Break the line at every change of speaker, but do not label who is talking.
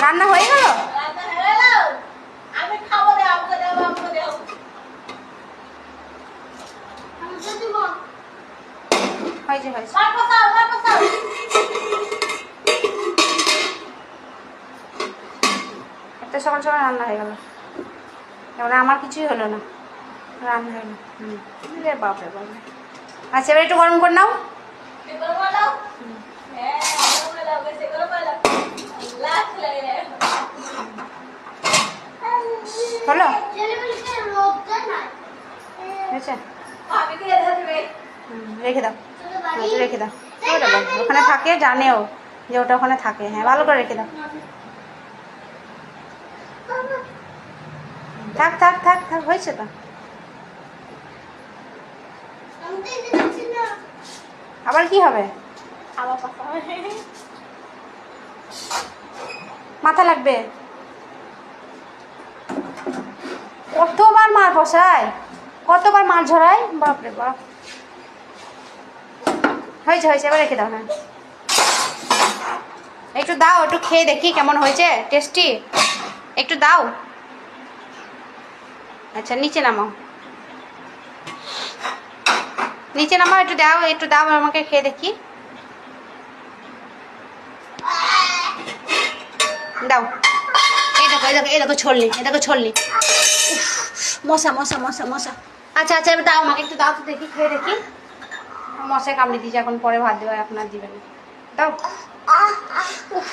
রান্না হয়ে গেল?
আমি খাবো, আমাকে দাও, আমাকে দাও।
হয়েছে হয়েছে।
মার পাতাও, মার পাতাও।
একটা সকাল সকাল রান্না হয়ে গেল। এবার আমার কিছুই হলো না, রান্না হলো। রে বাপরে বাবা। আচ্ছা এবার একটু গরম করে নাও।
গরম করে দাও। হ্যাঁ, গরম করে দাও, বেশি গরম করে দাও। লাখ লাগে রে।
হলো?
ছেলেমেয়েকে রোগটা নাই।
হয়েছে?
ভাবি কি রেখে দেবে?
রেখে দাও, রেখে দাও। ওটা বল, ওখানে থাকে, জানেও যে ওটা ওখানে থাকে। হ্যাঁ, ভালো করে রেখে দাও। থাক থাক থাক থাক, হয়েছে তো। আবার কি হবে?
আবার কথা হবে।
মাথা লাগবে। কতবার মার বসায়, কতবার মার ঝরায়, বাপরে বাপ। হয়েছে হয়েছে, এবার রেখে দাও। হ্যাঁ, একটু দাও, একটু খেয়ে দেখি কেমন হয়েছে, টেস্টি। একটু দাও। আচ্ছা নিচে নামাও, নিচে নামাও, একটু দাও, একটু দাও আমাকে, খেয়ে দেখি। দাও। এই দেখো, এই দেখো, এই দেখো ছড়লি, এই দেখো ছড়লি। মশা মশা মশা মশা। আচ্ছা আচ্ছা, এবার দাও আমাকে একটু, দাও তো দেখি, খেয়ে দেখি। মশায় কামড়ে দিয়েছে, এখন পরে ভাত দেওয়া, এখন আর দিবে না। দাও। উফ।